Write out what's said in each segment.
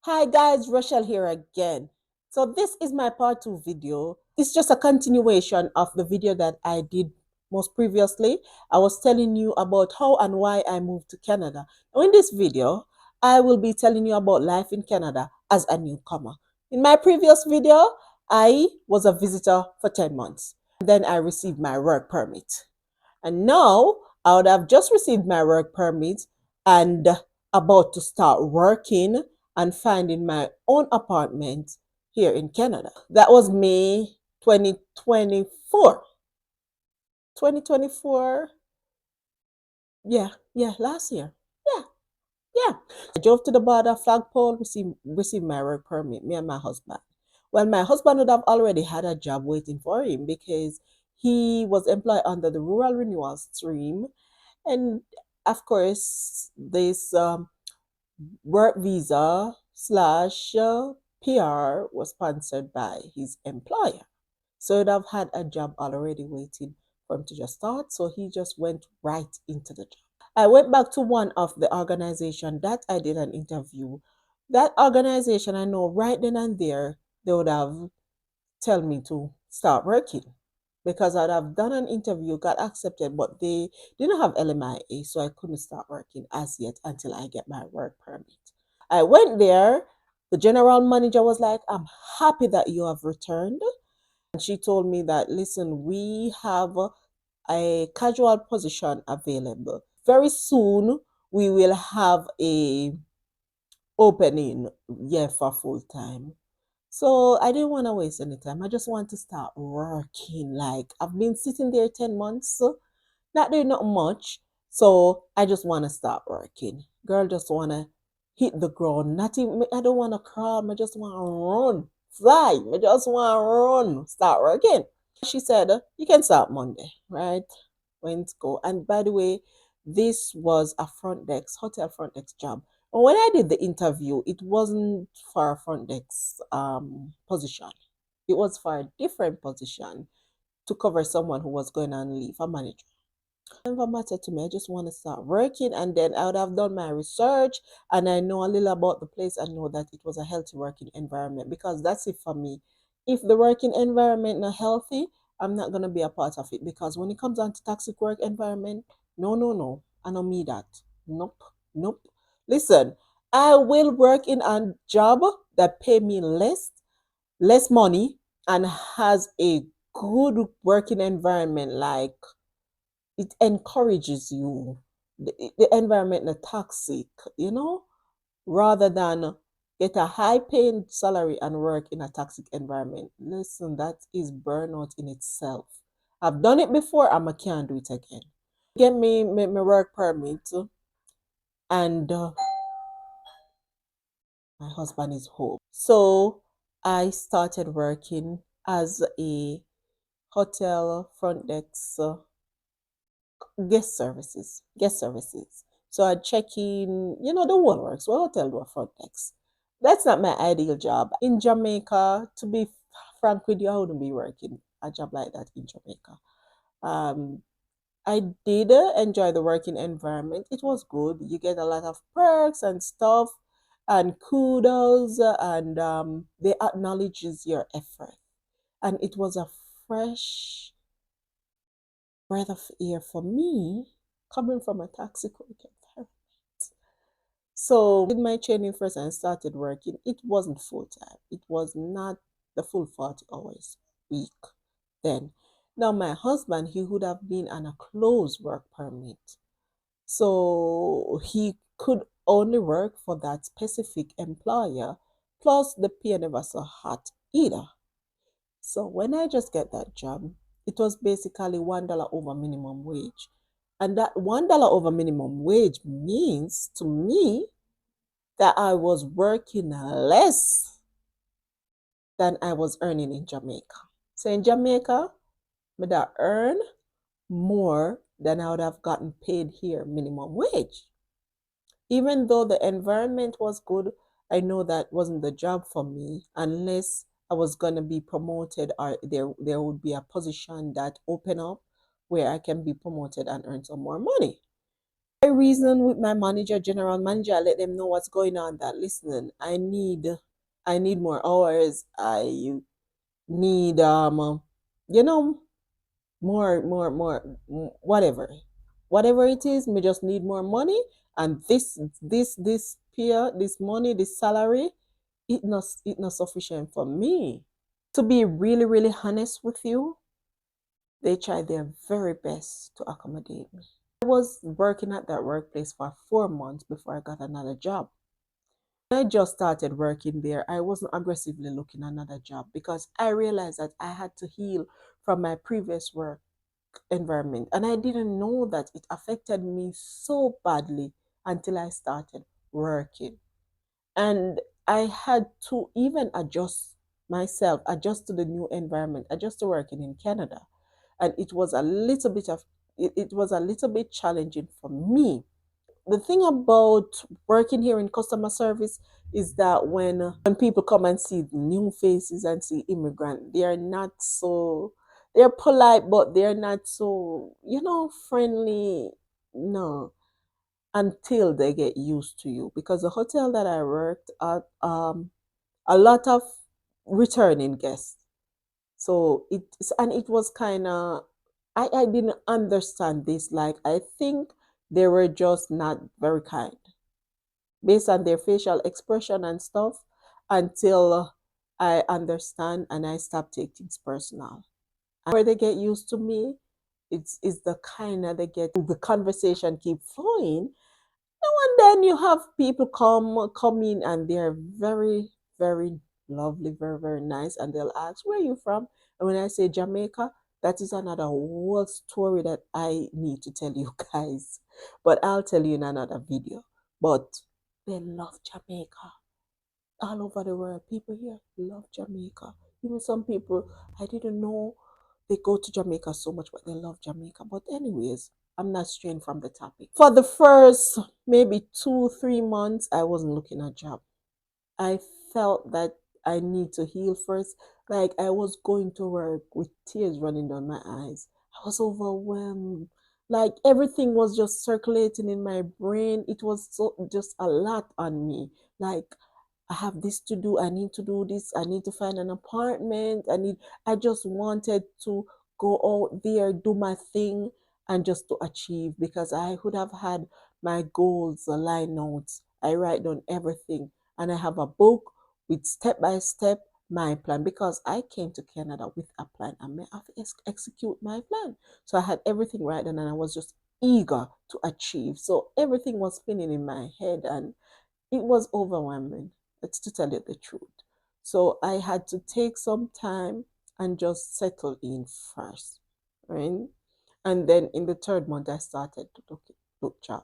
Hi guys, Rochelle here again. So this is my part 2 video. It's just a continuation of the video that I did most previously. I was telling you about how and why I moved to Canada. Now in this video, I will be telling you about life in Canada as a newcomer. In my previous video, I was a visitor for 10 months. Then I received my work permit. And now I would have just received my work permit and about to start working and finding my own apartment here in Canada. That was May 2024. 2024. Yeah, last year. Yeah, yeah. I drove to the border, flagpole, received my work permit, me and my husband. Well, my husband would have already had a job waiting for him because he was employed under the rural renewal stream. And of course, this work visa slash PR was sponsored by his employer. So he'd have had a job already waiting for him to just start. So he just went right into the job. I went back to one of the organization that I did an interview. That organization, I know right then and there, they would have tell me to start working because I'd have done an interview, got accepted, but they didn't have LMIA, so I couldn't start working as yet until I get my work permit. I went there. The general manager was like, I'm happy that you have returned. And she told me that, listen, we have a casual position available. Very soon, we will have a opening, yeah, for full time. So I didn't want to waste any time. I just want to start working. Like I've been sitting there 10 months, not doing not much. So I just want to start working. Girl, just want to hit the ground. Not even, I don't want to crawl. I just want to run, fly. I just want to run, start working. She said, you can start Monday, right? When to go. And by the way, this was a front desk, hotel front desk job. And when I did the interview, it wasn't for a front desk position. It was for a different position to cover someone who was going on leave, a manager. It never mattered to me. I just want to start working, and then I would have done my research, and I know a little about the place. I know that it was a healthy working environment because that's it for me. If the working environment not healthy, I'm not gonna be a part of it because when it comes down to toxic work environment, no, I don't need that. Nope, nope. Listen, I will work in a job that pay me less money, and has a good working environment. Like it encourages you. The environment not toxic, rather than get a high paying salary and work in a toxic environment. Listen, that is burnout in itself. I've done it before and I can't do it again. Get me my work permit, and my husband is home. So I started working as a hotel front desk guest services. So I check in, the whole works, well, hotel do a front desk. That's not my ideal job. In Jamaica, to be frank with you, I wouldn't be working a job like that in Jamaica. Um, I did enjoy the working environment. It was good. You get a lot of perks and stuff and kudos, and they acknowledges your effort. And it was a fresh breath of air for me coming from a toxic work environment. So I did my training first and started working. It wasn't full time. It was not the full 40 hours week then. Now my husband, he would have been on a closed work permit. So he could only work for that specific employer. Plus the pay never so hot either. So when I just get that job, it was basically $1 over minimum wage. And that $1 over minimum wage means to me that I was working less than I was earning in Jamaica. So in Jamaica, I would earn more than I would have gotten paid here minimum wage. Even though the environment was good, I know that wasn't the job for me unless I was going to be promoted, or there would be a position that open up where I can be promoted and earn some more money. I reason with my manager, general manager, I let them know what's going on. That listen, I need more hours. I need you know, whatever, whatever it is. Me just need more money, and this peer, this money, this salary, it not sufficient for me. To be really, really honest with you, they tried their very best to accommodate me. I was working at that workplace for 4 months before I got another job. When I just started working there, I wasn't aggressively looking another job because I realized that I had to heal from my previous work environment. And I didn't know that it affected me so badly until I started working. And I had to even adjust myself, adjust to the new environment, adjust to working in Canada. And it was a little bit challenging for me. The thing about working here in customer service is that when people come and see new faces and see immigrant, they are not so, they're polite, but they're not so, friendly. No, until they get used to you. Because the hotel that I worked at, a lot of returning guests. So it was kind of, I didn't understand this. Like, I think they were just not very kind based on their facial expression and stuff, until I understand and I stop taking things personal. And where they get used to me, it's the kind of, they get the conversation keep flowing. Now and then you have people come in, and they're very, very lovely, very, very nice, and they'll ask, "Where are you from?" And when I say Jamaica, that is another whole story that I need to tell you guys. But I'll tell you in another video. But they love Jamaica all over the world. People here love Jamaica. Even some people I didn't know they go to Jamaica so much, but they love Jamaica. But anyways, I'm not straying from the topic. For the first maybe 2, 3 months, I wasn't looking at job. I felt that I need to heal first. Like, I was going to work with tears running down my eyes. I was overwhelmed. Like, everything was just circulating in my brain. It was just a lot on me. Like, I have this to do. I need to do this. I need to find an apartment. I just wanted to go out there, do my thing, and just to achieve, because I would have had my goals, line notes. I write down everything, and I have a book with step by step my plan, because I came to Canada with a plan and I have to execute my plan. So I had everything right then, and I was just eager to achieve. So everything was spinning in my head, and it was overwhelming. It's to tell you the truth. So I had to take some time and just settle in first, right? And then in the third month, I started to look job.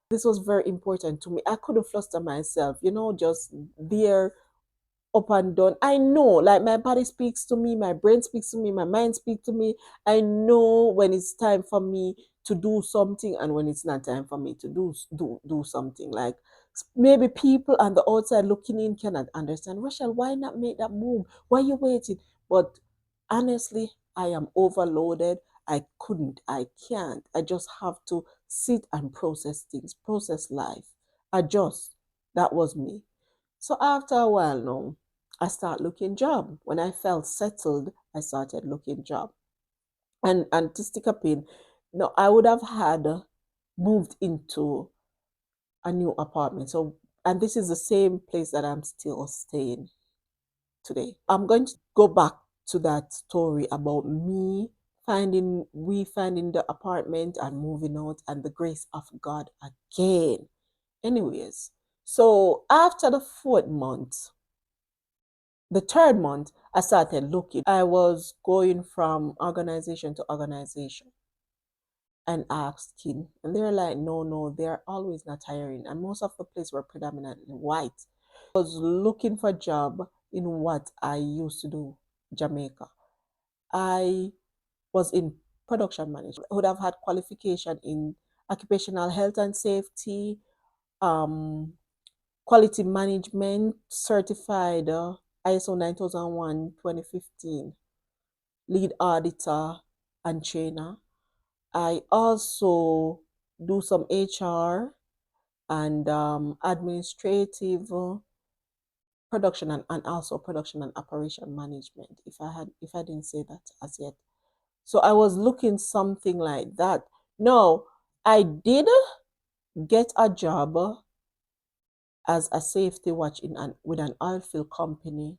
This was very important to me. I couldn't fluster myself, just there up and down. I know, like, my body speaks to me, my brain speaks to me, my mind speaks to me. I know when it's time for me to do something and when it's not time for me to do something. Like, maybe people on the outside looking in cannot understand. Rachel, why not make that move? Why are you waiting? But honestly, I am overloaded. I couldn't. I can't. I just have to sit and process things, process life, adjust. That was me. So after a while now, I start looking job. When I felt settled, I started looking job. And to stick up in, no, I would have had moved into a new apartment. So, and this is the same place that I'm still staying today. I'm going to go back to that story about we finding the apartment and moving out, and the grace of God again. Anyways, so after the fourth month, the third month, I started looking. I was going from organization to organization and asking, and they're like, no, no, they're always not hiring. And most of the places were predominantly white. I was looking for a job in what I used to do, Jamaica. I was in production management. I would have had qualification in occupational health and safety, um, quality management, certified ISO 9001 2015, lead auditor and trainer. I also do some HR and administrative production and also production and operation management. If I didn't say that as yet. So I was looking something like that. No, I did get a job as a safety watch in with an oil field company,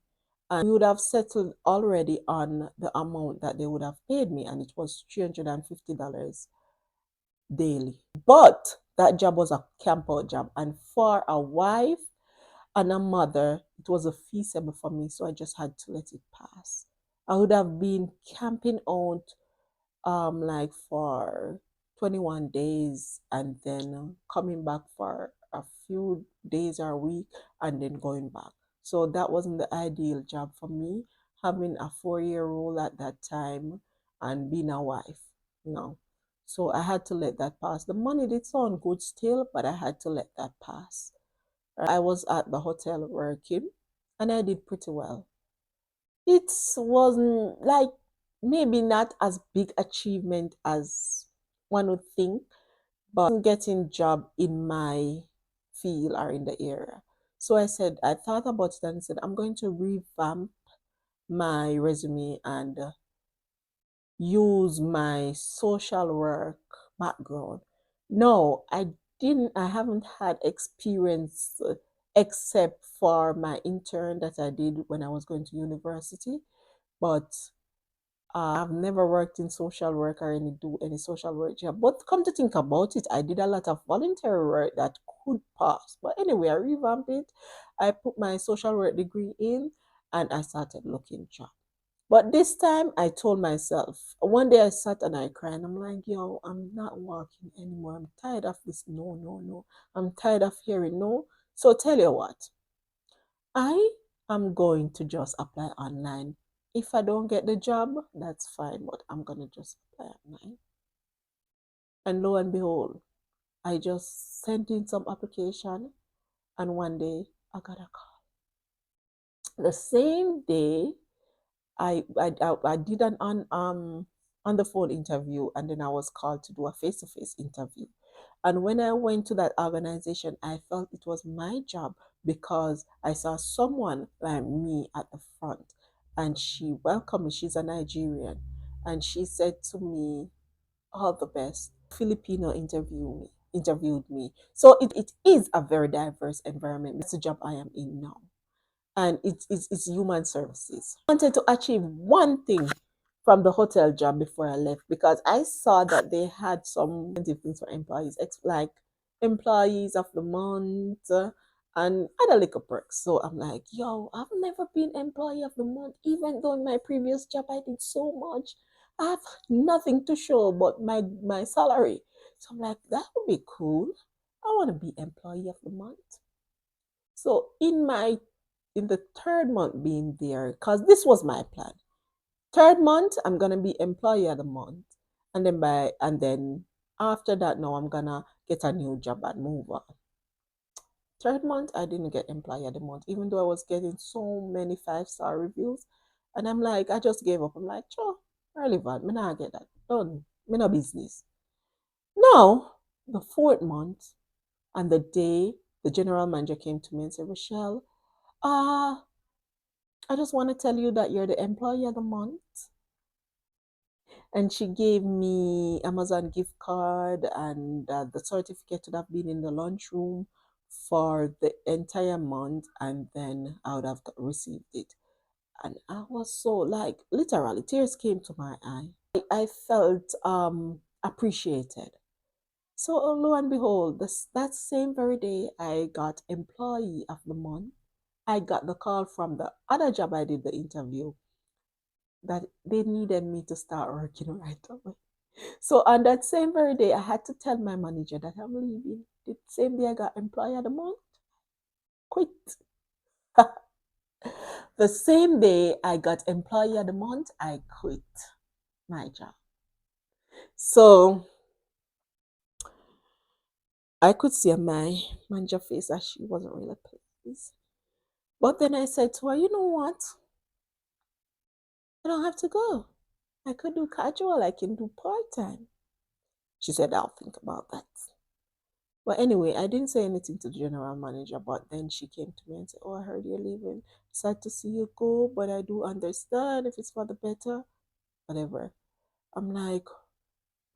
and we would have settled already on the amount that they would have paid me, and it was $350 daily. But that job was a camp out job, and for a wife and a mother, it was a feasible for me, so I just had to let it pass. I would have been camping out like for 21 days and then coming back for a few days or a week and then going back. So that wasn't the ideal job for me, having a 4-year role at that time and being a wife, you know. So I had to let that pass. The money did sound good still, but I had to let that pass. I was at the hotel working and I did pretty well. It wasn't like maybe not as big achievement as one would think, but getting job in my field or in the area. So I thought about it and said, I'm going to revamp my resume and use my social work background. No, I haven't had experience except for my intern that I did when I was going to university, but I've never worked in social work or do any social work job. But come to think about it, I did a lot of voluntary work that could pass. But anyway, I revamped it. I put my social work degree in and I started looking job. But this time I told myself, one day I sat and I cried. And I'm like, yo, I'm not working anymore. I'm tired of this. No, no, no. I'm tired of hearing no. So tell you what, I am going to just apply online. If I don't get the job, that's fine, but I'm going to just apply online. And lo and behold, I just sent in some application and one day I got a call. The same day I did an on the phone interview and then I was called to do a face-to-face interview. And when I went to that organization, I felt it was my job because I saw someone like me at the front and she welcomed me. She's a Nigerian. And she said to me, all the best. Filipino interviewed me. So it is a very diverse environment. It's a job I am in now and it's human services. I wanted to achieve one thing from the hotel job before I left because I saw that they had some things for employees, like employees of the month and other little perks. So I'm like, yo, I've never been employee of the month, even though in my previous job I did so much. I have nothing to show but my salary. So I'm like, that would be cool. I want to be employee of the month. So in the third month being there, because this was my plan. Third month, I'm gonna be employee of the month. And then after that now I'm gonna get a new job and move on. Third month, I didn't get employee of the month, even though I was getting so many 5-star reviews. And I'm like, I just gave up. I'm like, sure, relevant. Me not get that. Done. Me no business. Now, the fourth month and the day the general manager came to me and said, Rochelle, uh, I just want to tell you that you're the employee of the month. And she gave me Amazon gift card and the certificate would have been in the lunchroom for the entire month, and then I would have received it. And I was so like literally tears came to my eye. I felt appreciated. So lo and behold, that same very day I got employee of the month. I got the call from the other job I did the interview that they needed me to start working right away. So on that same very day, I had to tell my manager that I'm leaving. The same day I got employee of the month, quit. The same day I got employee of the month, I quit my job. So I could see on my manager face that she wasn't really pleased. But then I said to her, you know what? I don't have to go. I could do casual, I can do part time. She said, I'll think about that. But anyway, I didn't say anything to the general manager, but then she came to me and said, oh, I heard you're leaving. Sad to see you go, but I do understand if it's for the better, whatever. I'm like,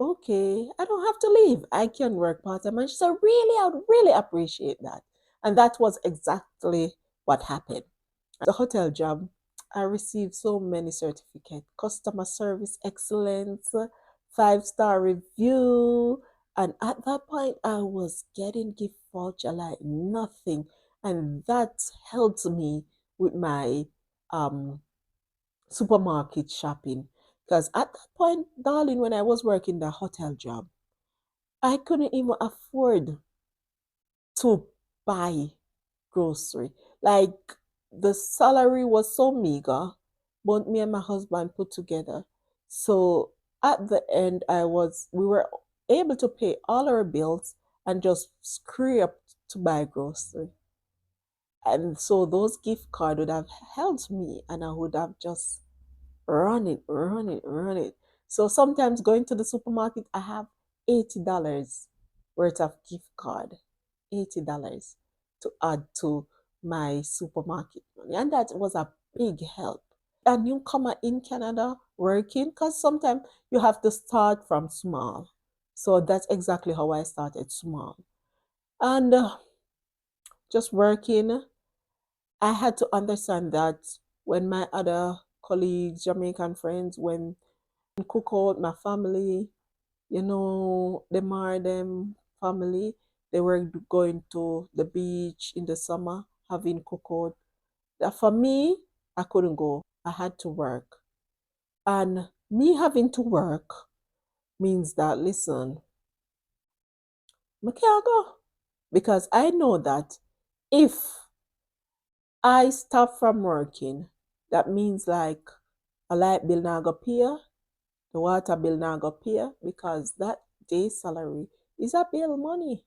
okay, I don't have to leave. I can work part time. And she said, really, I would really appreciate that. And that was exactly what happened. The hotel job, I received so many certificates, customer service excellence, 5-star review. And at that point, I was getting gift voucher like nothing. And that helped me with my um, supermarket shopping. Because at that point, darling, when I was working the hotel job, I couldn't even afford to buy grocery. Like the salary was so meager, both me and my husband put together. So at the end, we were able to pay all our bills and just scrape to buy grocery. And so those gift cards would have helped me, and I would have just run it, run it, run it. So sometimes going to the supermarket, I have $80 worth of gift card, $80 to add to my supermarket money. And that was a big help. A newcomer in Canada working, because sometimes you have to start from small. So that's exactly how I started small. And just working, I had to understand that when my other colleagues, Jamaican friends, when cook out my family, them are them family. They were going to the beach in the summer, having cookout. That for me, I couldn't go. I had to work. And me having to work means that, listen, I can't go. Because I know that if I stop from working, that means like a light bill now go pay, the water bill now go pay, because that day's salary is a bill money.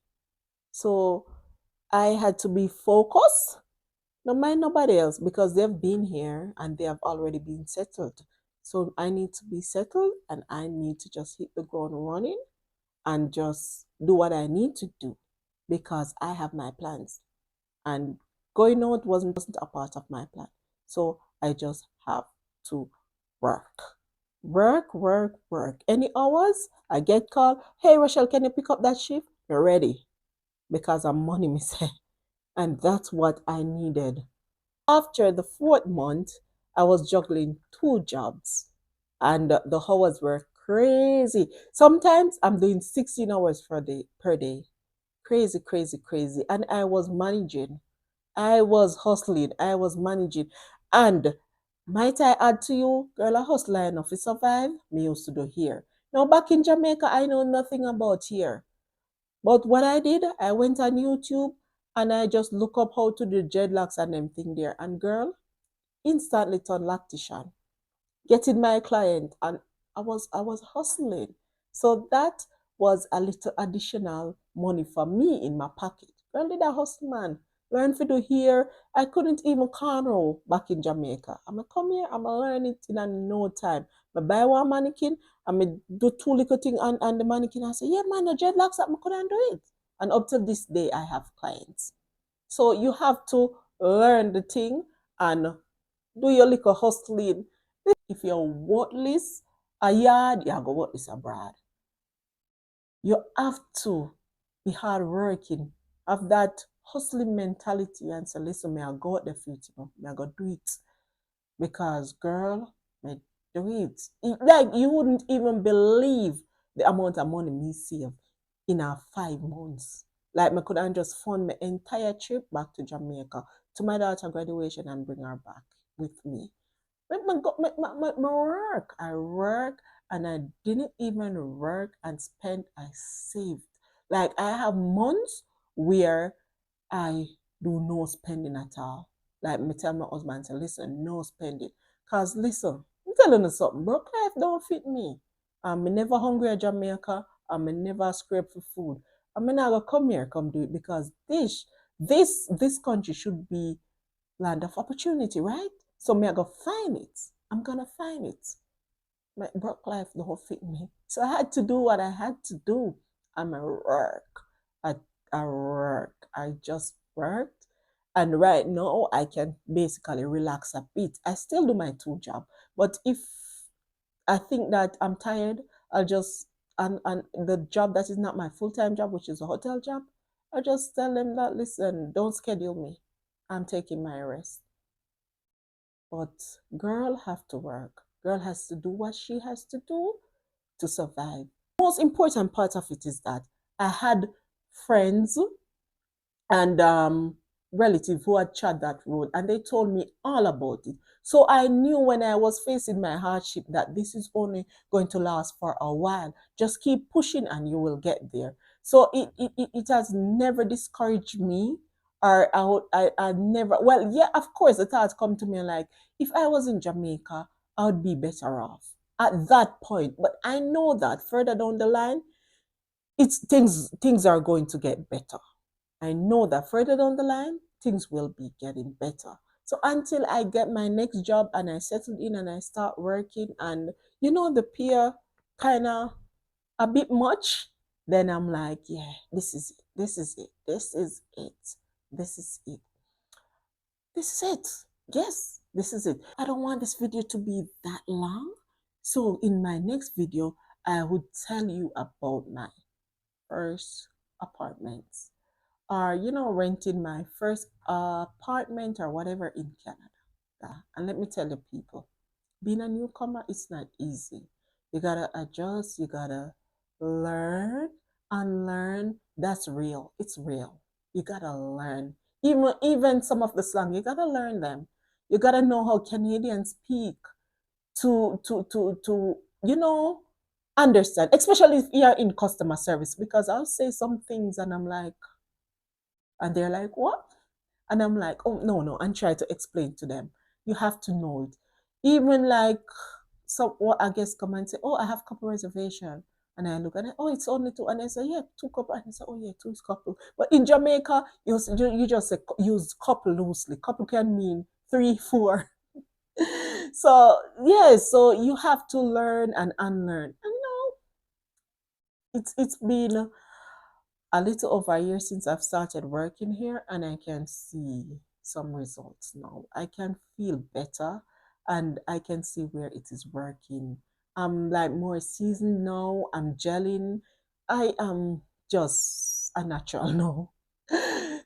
So I had to be focused, no mind nobody else, because they've been here and they have already been settled. So I need to be settled and I need to just hit the ground running and just do what I need to do because I have my plans. And going out wasn't a part of my plan. So I just have to work. Work, work, work. Any hours I get called, hey Rochelle, can you pick up that shift? You're ready because I'm money missing. And that's what I needed. After the fourth month, I was juggling two jobs and the hours were crazy. Sometimes I'm doing 16 hours per day. Crazy, crazy, crazy. And I was managing. I was hustling. I was managing. And might I add to you, girl, I hustle enough to survive. Me used to do here. Now back in Jamaica, I know nothing about here. But what I did, I went on YouTube and I just look up how to do dreadlocks and them thing there. And girl, instantly turned lactician, getting my client, and I was hustling. So that was a little additional money for me in my pocket. Girl, did I hustle, man? Learn to do here. I couldn't even cornrow back in Jamaica. I'm gonna come here, I'm gonna learn it in a no time. I buy one mannequin, I'm gonna do two little thing and the mannequin. I say, yeah, man, the dreadlocks, I couldn't do it. And up till this day, I have clients. So you have to learn the thing and do your little hustling. If you're worthless a yard, you go worthless abroad. You have to be hardworking, have that hustling mentality and say, listen, may I go out the future, may I go do it. Because girl, may do it. Like you wouldn't even believe the amount of money me save in a 5 months. Like I could have just fund my entire trip back to Jamaica to my daughter graduation and bring her back with me. Work. I work and I didn't even work and spend, I saved. Like I have months where I do no spending at all. Like me tell my husband, say, listen, no spending. Cause listen, I'm telling you something, broke life don't fit me. I'm never hungry at Jamaica. I'm never scrape for food. I'm not gonna come here, come do it because this country should be land of opportunity, right? So me I go find it. I'm gonna find it. My work life don't fit me. So I had to do what I had to do. I'm a work. I, I work. I just worked. And right now I can basically relax a bit. I still do my two job. But if I think that I'm tired, I'll just and the job that is not my full-time job, which is a hotel job, I'll just tell them that listen, don't schedule me. I'm taking my rest. But girl have to work. Girl has to do what she has to do to survive. Most important part of it is that I had friends and relative who had trod that road and they told me all about it. So I knew when I was facing my hardship that this is only going to last for a while. Just keep pushing and you will get there. So it has never discouraged me or I never, well, yeah, of course, the thoughts come to me like, if I was in Jamaica, I would be better off at that point. But I know that further down the line, it's things are going to get better. I know that further down the line, things will be getting better. So until I get my next job and I settle in and I start working and the peer kind of a bit much, then I'm like, yeah, this is it. This is it. This is it. This is it. This is it. Yes, this is it. I don't want this video to be that long. So in my next video, I would tell you about my first apartment or renting my first apartment or whatever in Canada. Yeah. And let me tell you people, being a newcomer, it's not easy. You gotta adjust, you gotta learn, unlearn. That's real. It's real. You gotta learn. Even some of the slang, you gotta learn them. You gotta know how Canadians speak to understand, especially if you're in customer service, because I'll say some things and I'm like, and they're like, what? And I'm like, oh, no, no. And try to explain to them. You have to know it. Even like, so what I guess come and say, oh, I have couple reservation. And I look at it, oh, it's only two. And I say, yeah, two couple. And I say, oh, yeah, two is couple. But in Jamaica, you just say, use couple loosely. Couple can mean three, four. So, yeah, so you have to learn and unlearn. And it's been a little over a year since I've started working here, and I can see some results now. I can feel better and I can see where it is working. I'm like more seasoned now, I'm gelling. I am just a natural now.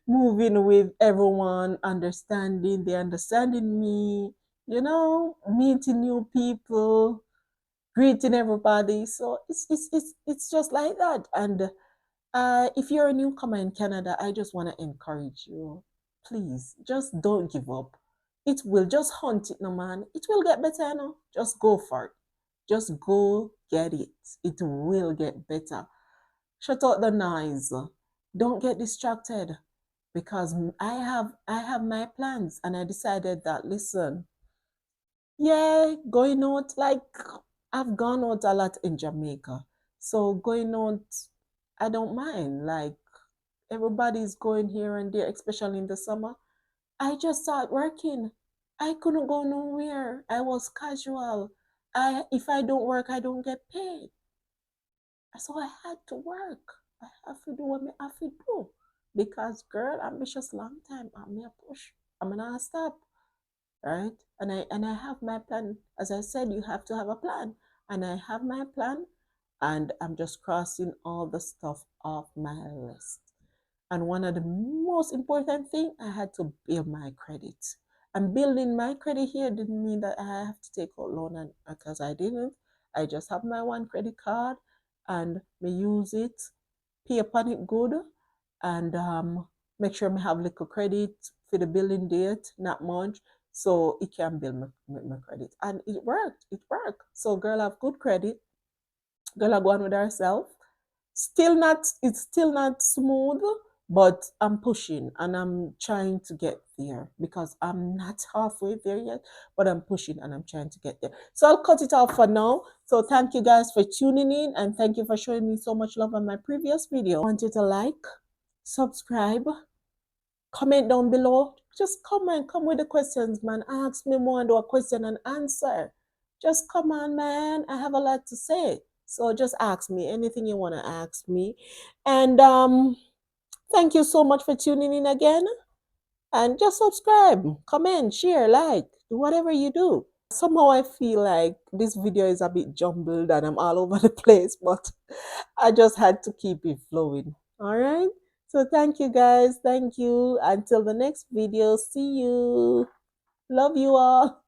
Moving with everyone, understanding, they understanding me, meeting new people, greeting everybody. So it's just like that. And if you're a newcomer in Canada, I just want to encourage you. Please, just don't give up. It will just hunt it, no man. It will get better, no? Just go for it. Just go get it. It will get better. Shut out the noise. Don't get distracted because I have my plans and I decided that listen, yeah, going out like I've gone out a lot in Jamaica. So going out, I don't mind. Like everybody's going here and there, especially in the summer. I just started working. I couldn't go nowhere. I was casual. If I don't work, I don't get paid. So I had to work. I have to do what I have to do. Because girl, ambitious long time. I'm here push. I'm gonna stop. Right? And I have my plan. As I said, you have to have a plan. And I have my plan and I'm just crossing all the stuff off my list. And one of the most important thing, I had to build my credit. And building my credit here didn't mean that I have to take out loan and because I didn't. I just have my one credit card and me use it, pay upon it good, and make sure I have little credit for the billing date, not much, so it can build my credit. And it worked. It worked. So girl have good credit. Girl are going with herself. It's still not smooth, but I'm pushing and I'm trying to get there because I'm not halfway there yet, but I'm pushing and I'm trying to get there. So I'll cut it off for now. So thank you guys for tuning in and thank you for showing me so much love on my previous video. I want you to like, subscribe, comment down below. Just comment, come with the questions, man. Ask me more and do a question and answer. Just come on, man. I have a lot to say. So just ask me anything you want to ask me. And thank you so much for tuning in again. And just subscribe, comment, share, like, do whatever you do. Somehow I feel like this video is a bit jumbled and I'm all over the place, but I just had to keep it flowing. All right. So thank you guys. Thank you. Until the next video. See you. Love you all.